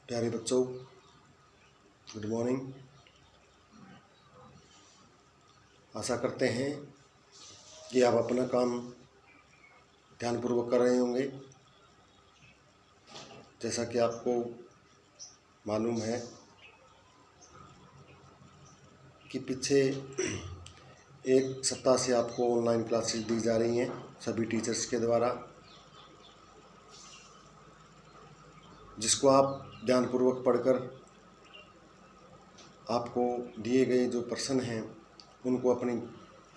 प्यारे बच्चों, good morning. आशा करते हैं कि आप अपना काम ध्यानपूर्वक कर रहे होंगे। जैसा कि आपको मालूम है कि पीछे एक सप्ताह से आपको ऑनलाइन क्लासेस दी जा रही हैं सभी टीचर्स के द्वारा, जिसको आप ध्यानपूर्वक पढ़कर आपको दिए गए जो प्रश्न हैं उनको अपनी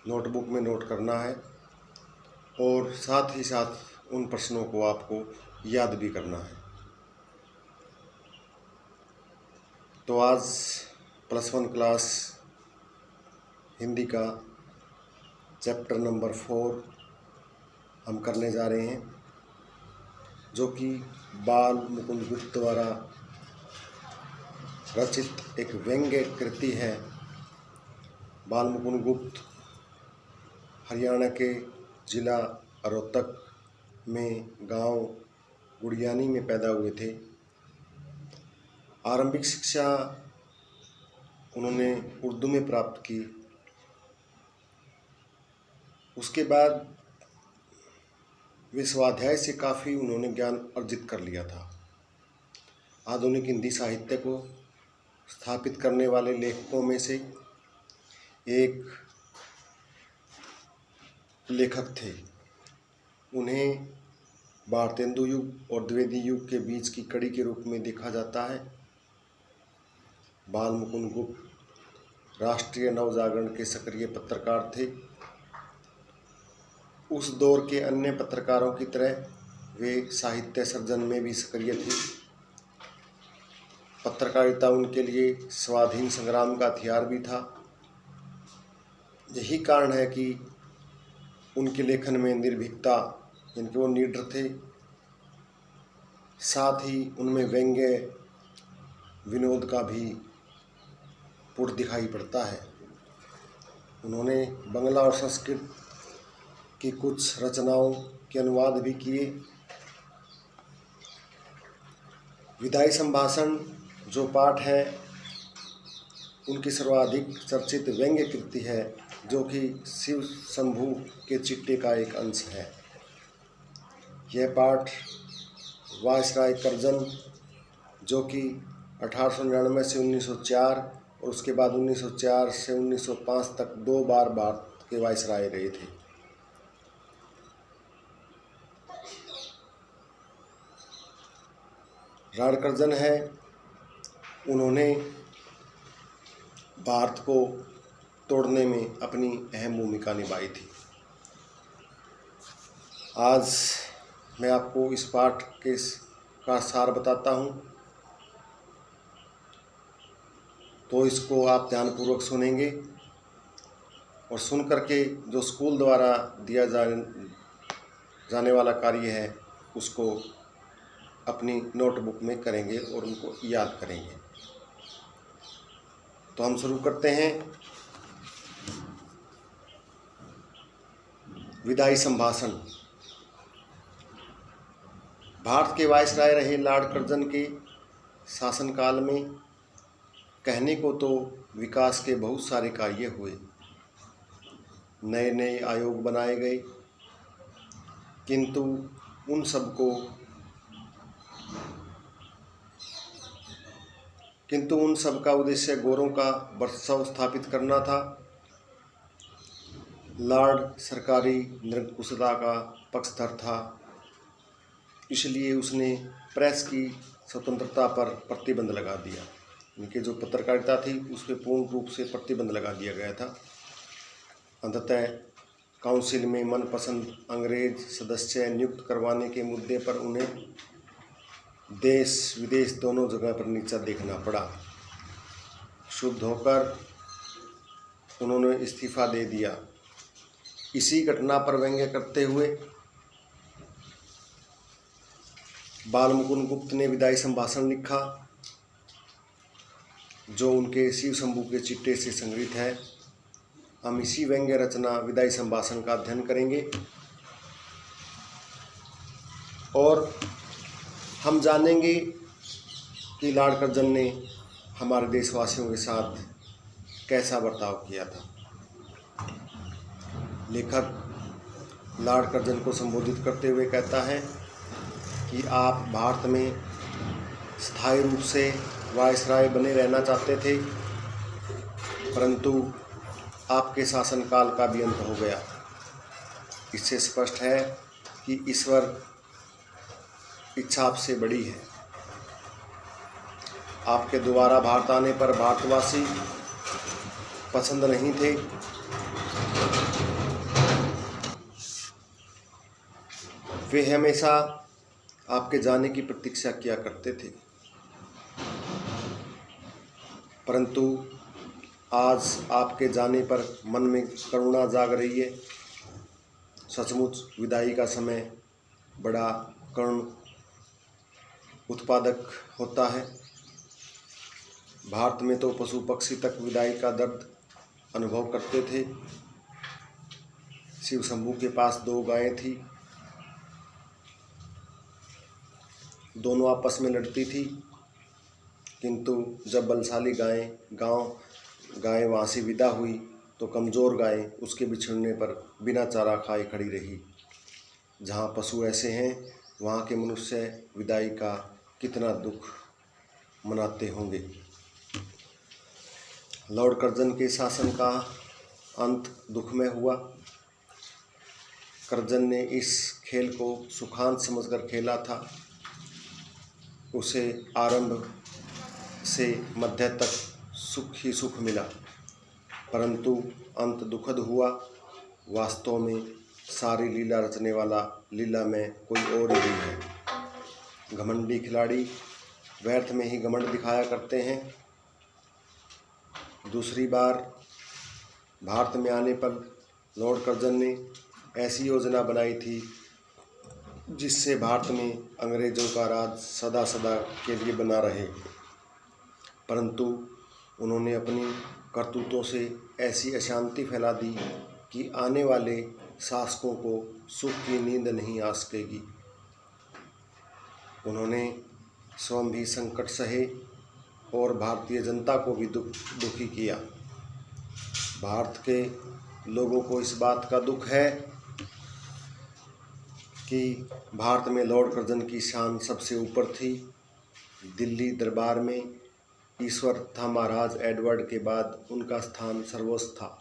नोटबुक में नोट करना है और साथ ही साथ उन प्रश्नों को आपको याद भी करना है। तो आज +1 क्लास हिंदी का चैप्टर नंबर 4 हम करने जा रहे हैं, जो कि बाल मुकुंद गुप्त द्वारा रचित एक व्यंग्य कृति है। बाल मुकुंद गुप्त हरियाणा के जिला रोहतक में गांव गुड़ियानी में पैदा हुए थे। आरंभिक शिक्षा उन्होंने उर्दू में प्राप्त की। उसके बाद वे स्वाध्याय से काफ़ी उन्होंने ज्ञान अर्जित कर लिया था। आधुनिक हिंदी साहित्य को स्थापित करने वाले लेखकों में से एक लेखक थे। उन्हें भारतेंदु युग और द्विवेदी युग के बीच की कड़ी के रूप में देखा जाता है। बाल मुकुंद गुप्त राष्ट्रीय नवजागरण के सक्रिय पत्रकार थे। उस दौर के अन्य पत्रकारों की तरह वे साहित्य सर्जन में भी सक्रिय थे। पत्रकारिता उनके लिए स्वाधीन संग्राम का हथियार भी था। यही कारण है कि उनके लेखन में निर्भीकता, जिनके वो निडर थे, साथ ही उनमें व्यंग्य विनोद का भी पुट दिखाई पड़ता है। उन्होंने बंगला और संस्कृत की कुछ रचनाओं के अनुवाद भी किए। विदाई संभाषण जो पाठ है, उनकी सर्वाधिक चर्चित व्यंग्य कृति है, जो कि शिव शंभू के चिट्टे का एक अंश है। यह पाठ वायसराय कर्जन, जो कि 1899 से 1904 और उसके बाद 1904 से 1905 तक 2 बार भारत के वायसराय रहे थे। राण कर्जन है, उन्होंने भारत को तोड़ने में अपनी अहम भूमिका निभाई थी। आज मैं आपको इस पाठ का सार बताता हूँ, तो इसको आप ध्यानपूर्वक सुनेंगे और सुन करके जो स्कूल द्वारा दिया जाने वाला कार्य है उसको अपनी नोटबुक में करेंगे और उनको याद करेंगे। तो हम शुरू करते हैं। विदाई संभाषण। भारत के वायसराय रहे लॉर्ड कर्जन के शासनकाल में कहने को तो विकास के बहुत सारे कार्य हुए, नए नए आयोग बनाए गए, किंतु उन सब का उद्देश्य गोरों का वर्चस्व स्थापित करना था। लॉर्ड सरकारी निरंकुशता का पक्षधर था, इसलिए उसने प्रेस की स्वतंत्रता पर प्रतिबंध लगा दिया। उनकी जो पत्रकारिता थी उस पर पूर्ण रूप से प्रतिबंध लगा दिया गया था। अंततः काउंसिल में मनपसंद अंग्रेज सदस्य नियुक्त करवाने के मुद्दे पर उन्हें देश विदेश दोनों जगह पर नीचा देखना पड़ा। क्षुब्ध होकर उन्होंने इस्तीफा दे दिया। इसी घटना पर व्यंग्य करते हुए बाल मुकुंद गुप्त ने विदाई संभाषण लिखा, जो उनके शिव शंभू के चिट्टे से संग्रहित है। हम इसी व्यंग्य रचना विदाई संभाषण का अध्ययन करेंगे और हम जानेंगे कि लॉर्ड कर्जन ने हमारे देशवासियों के साथ कैसा बर्ताव किया था। लेखक लॉर्ड कर्जन को संबोधित करते हुए कहता है कि आप भारत में स्थायी रूप से वायसराय बने रहना चाहते थे, परंतु आपके शासनकाल का भी अंत हो गया। इससे स्पष्ट है कि ईश्वर इच्छा आपसे बड़ी है। आपके दोबारा भारत आने पर भारतवासी पसंद नहीं थे। वे हमेशा आपके जाने की प्रतीक्षा किया करते थे, परंतु आज आपके जाने पर मन में करुणा जाग रही है। सचमुच विदाई का समय बड़ा करुण उत्पादक होता है। भारत में तो पशु पक्षी तक विदाई का दर्द अनुभव करते थे। शिव शंभू के पास 2 गायें थी, दोनों आपस में लड़ती थी, किंतु जब बलशाली गाय वहाँ से विदा हुई तो कमज़ोर गाय उसके बिछड़ने पर बिना चारा खाए खड़ी रही। जहाँ पशु ऐसे हैं वहाँ के मनुष्य विदाई का कितना दुख मनाते होंगे। लॉर्ड कर्जन के शासन का अंत दुखमय हुआ। कर्जन ने इस खेल को सुखांत समझकर खेला था। उसे आरंभ से मध्य तक सुख ही सुख मिला, परंतु अंत दुखद हुआ। वास्तव में सारी लीला रचने वाला लीला में कोई और ही है। घमंडी खिलाड़ी व्यर्थ में ही घमंड दिखाया करते हैं। दूसरी बार भारत में आने पर लॉर्ड कर्जन ने ऐसी योजना बनाई थी जिससे भारत में अंग्रेज़ों का राज सदा सदा के लिए बना रहे, परंतु उन्होंने अपनी करतूतों से ऐसी अशांति फैला दी कि आने वाले शासकों को सुख की नींद नहीं आ सकेगी। उन्होंने स्वयं भी संकट सहे और भारतीय जनता को भी दुखी किया। भारत के लोगों को इस बात का दुख है कि भारत में लॉर्ड कर्जन की शान सबसे ऊपर थी। दिल्ली दरबार में ईश्वर तथा महाराज एडवर्ड के बाद उनका स्थान सर्वोच्च था।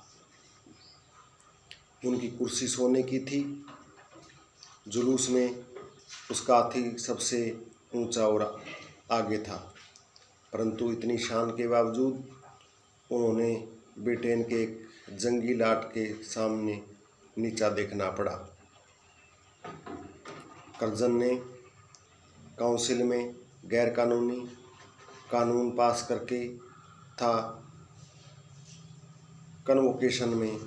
उनकी कुर्सी सोने की थी। जुलूस में उसका हाथी सबसे ऊंचा और आगे था, परंतु इतनी शान के बावजूद उन्होंने ब्रिटेन के एक जंगी लाट के सामने नीचा देखना पड़ा। कर्जन ने काउंसिल में गैर कानूनी कानून पास करके था कन्वोकेशन में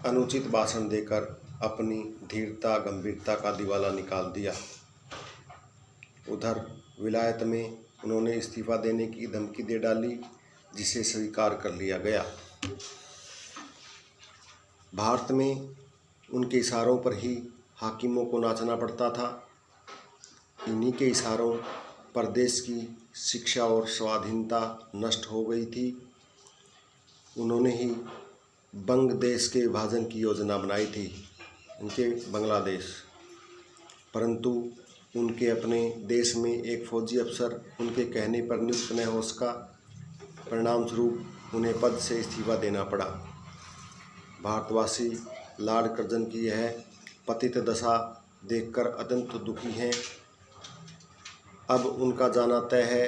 अनुचित भाषण देकर अपनी धीरता गंभीरता का दिवाला निकाल दिया। उधर विलायत में उन्होंने इस्तीफा देने की धमकी दे डाली, जिसे स्वीकार कर लिया गया। भारत में उनके इशारों पर ही हाकिमों को नाचना पड़ता था। इन्हीं के इशारों पर देश की शिक्षा और स्वाधीनता नष्ट हो गई थी। उन्होंने ही बंग देश के विभाजन की योजना बनाई थी, उनके बांग्लादेश, परंतु उनके अपने देश में एक फौजी अफसर उनके कहने पर नियुक्त न हो सका। परिणाम स्वरूप उन्हें पद से इस्तीफा देना पड़ा। भारतवासी लॉर्ड कर्जन की यह पतित दशा देखकर अत्यंत दुखी हैं। अब उनका जाना तय है,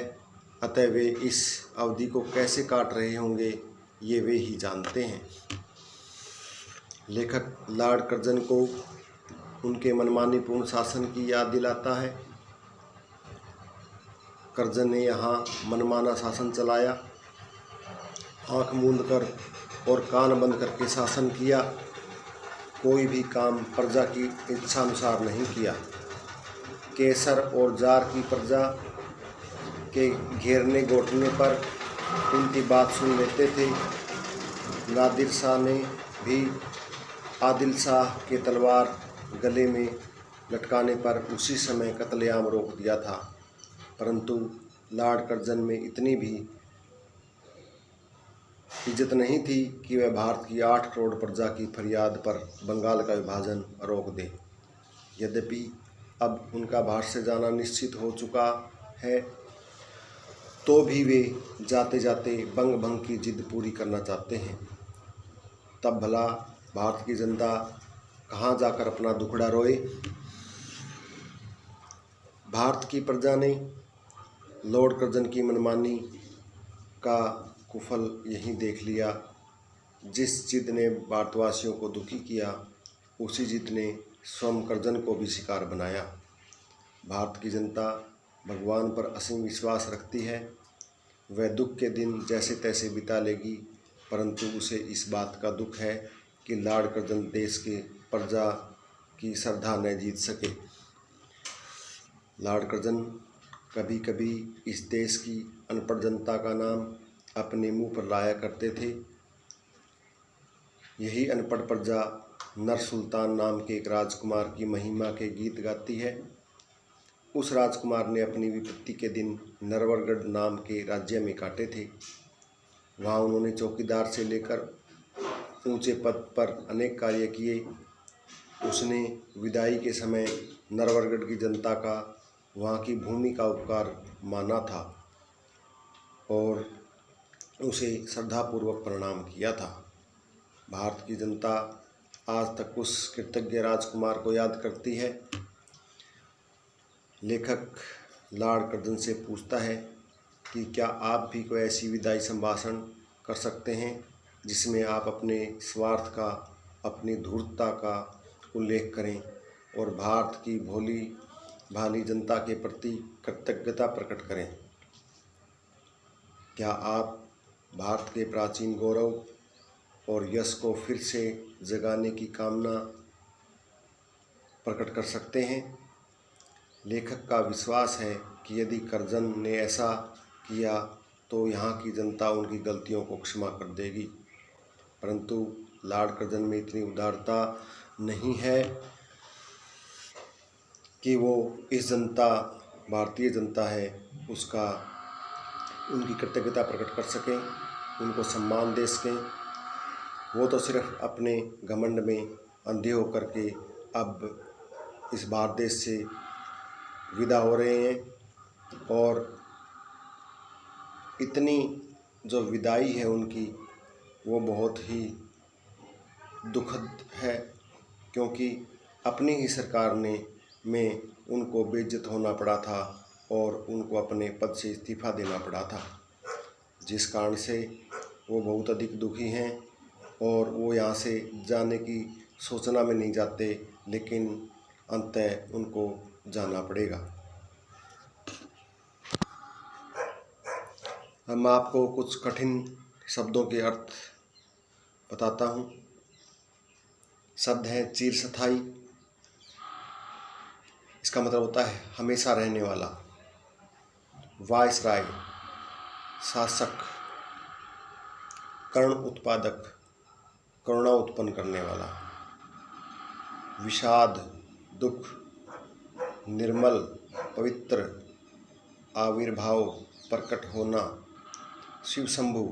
अतः वे इस अवधि को कैसे काट रहे होंगे ये वे ही जानते हैं। लेखक लॉर्ड कर्जन को उनके मनमानीपूर्ण शासन की याद दिलाता है। कर्जन ने यहाँ मनमाना शासन चलाया, आँख मूंद कर और कान बंद करके शासन किया। कोई भी काम प्रजा की इच्छानुसार नहीं किया। केसर और जार की प्रजा के घेरने घोटने पर उनकी बात सुन लेते थे। नादिर शाह ने भी आदिल शाह के तलवार गले में लटकाने पर उसी समय कत्लेआम रोक दिया था, परंतु लॉर्ड कर्जन में इतनी भी इज्जत नहीं थी कि वह भारत की 8 करोड़ प्रजा की फरियाद पर बंगाल का विभाजन रोक दे। यद्यपि अब उनका भारत से जाना निश्चित हो चुका है, तो भी वे जाते जाते बंग भंग की जिद पूरी करना चाहते हैं। तब भला भारत की जनता कहाँ जाकर अपना दुखड़ा रोए। भारत की प्रजा ने लॉर्ड कर्जन की मनमानी का कुफल यहीं देख लिया। जिस जिद ने भारतवासियों को दुखी किया, उसी जिद ने स्वयं कर्जन को भी शिकार बनाया। भारत की जनता भगवान पर असीम विश्वास रखती है। वह दुख के दिन जैसे तैसे बिता लेगी, परंतु उसे इस बात का दुख है कि लॉर्ड कर्जन देश के प्रजा की श्रद्धा न जीत सके। लॉर्ड कर्जन कभी कभी इस देश की अनपढ़ जनता का नाम अपने मुंह पर लाया करते थे। यही अनपढ़ प्रजा नर सुल्तान नाम के एक राजकुमार की महिमा के गीत गाती है। उस राजकुमार ने अपनी विपत्ति के दिन नरवरगढ़ नाम के राज्य में काटे थे। वहाँ उन्होंने चौकीदार से लेकर ऊंचे पद पर अनेक कार्य किए। उसने विदाई के समय नरवरगढ़ की जनता का वहाँ की भूमि का उपकार माना था और उसे श्रद्धापूर्वक प्रणाम किया था। भारत की जनता आज तक उस कृतज्ञ राजकुमार को याद करती है। लेखक लॉर्ड कर्जन से पूछता है कि क्या आप भी कोई ऐसी विदाई संभाषण कर सकते हैं जिसमें आप अपने स्वार्थ का, अपनी धूर्तता का उल्लेख करें और भारत की भोली भाली जनता के प्रति कृतज्ञता प्रकट करें। क्या आप भारत के प्राचीन गौरव और यश को फिर से जगाने की कामना प्रकट कर सकते हैं? लेखक का विश्वास है कि यदि कर्जन ने ऐसा किया तो यहाँ की जनता उनकी गलतियों को क्षमा कर देगी, परंतु लॉर्ड कर्जन में इतनी उदारता नहीं है कि वो इस जनता, भारतीय जनता है, उसका उनकी कृतज्ञता प्रकट कर सकें, उनको सम्मान दे सकें। वो तो सिर्फ अपने घमंड में अंधे होकर के अब इस भारत देश से विदा हो रहे हैं और इतनी जो विदाई है उनकी वो बहुत ही दुखद है, क्योंकि अपनी ही सरकार में उनको बेइज्जत होना पड़ा था और उनको अपने पद से इस्तीफ़ा देना पड़ा था, जिस कारण से वो बहुत अधिक दुखी हैं और वो यहाँ से जाने की सोचना में नहीं जाते, लेकिन अंततः उनको जाना पड़ेगा। अब मैं आपको कुछ कठिन शब्दों के अर्थ बताता हूँ। शब्द है चिरस्थायी। इसका मतलब होता है हमेशा रहने वाला। वायसराय, शासक, कर्ण उत्पादक, करुणा उत्पन्न करने वाला। विषाद, दुख, निर्मल, पवित्र, आविर्भाव, प्रकट होना। शिव शंभु,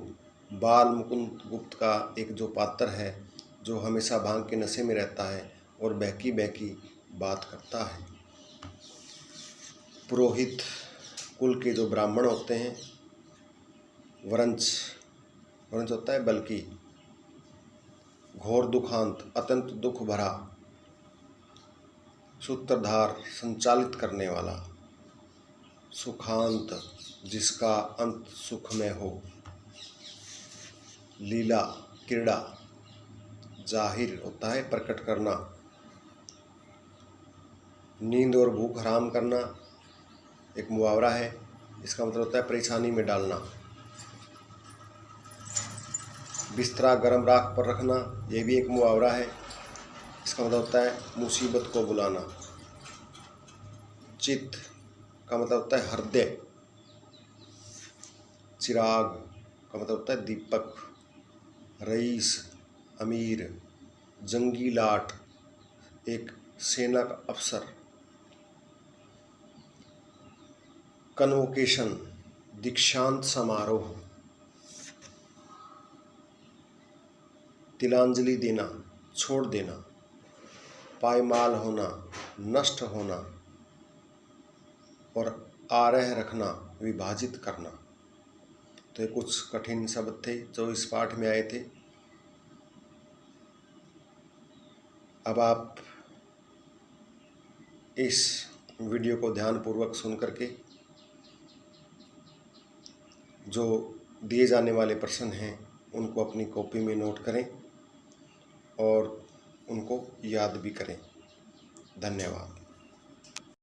बाल मुकुंद गुप्त का एक जो पात्र है जो हमेशा भांग के नशे में रहता है और बहकी बहकी बात करता है। पुरोहित कुल के जो ब्राह्मण होते हैं। वरंच, वरंच होता है बल्कि। घोर दुखांत, अत्यंत दुख भरा। सूत्रधार, संचालित करने वाला। सुखांत, जिसका अंत सुख में हो। लीला, क्रीड़ा। जाहिर होता है प्रकट करना। नींद और भूख हराम करना एक मुहावरा है, इसका मतलब होता है परेशानी में डालना। बिस्तरा गर्म राख पर रखना, यह भी एक मुहावरा है, इसका मतलब होता है मुसीबत को बुलाना। चित्त का मतलब होता है हृदय। चिराग का मतलब होता है दीपक। रईस, अमीर। जंगी लाट, एक सेना का अफसर। कन्वोकेशन, दीक्षांत समारोह, तिलांजलि देना, छोड़ देना, पायमाल होना, नष्ट होना और आरह रखना, विभाजित करना। तो ये कुछ कठिन शब्द थे जो इस पाठ में आए थे। अब आप इस वीडियो को ध्यानपूर्वक सुन करके जो दिए जाने वाले प्रश्न हैं उनको अपनी कॉपी में नोट करें और उनको याद भी करें। धन्यवाद।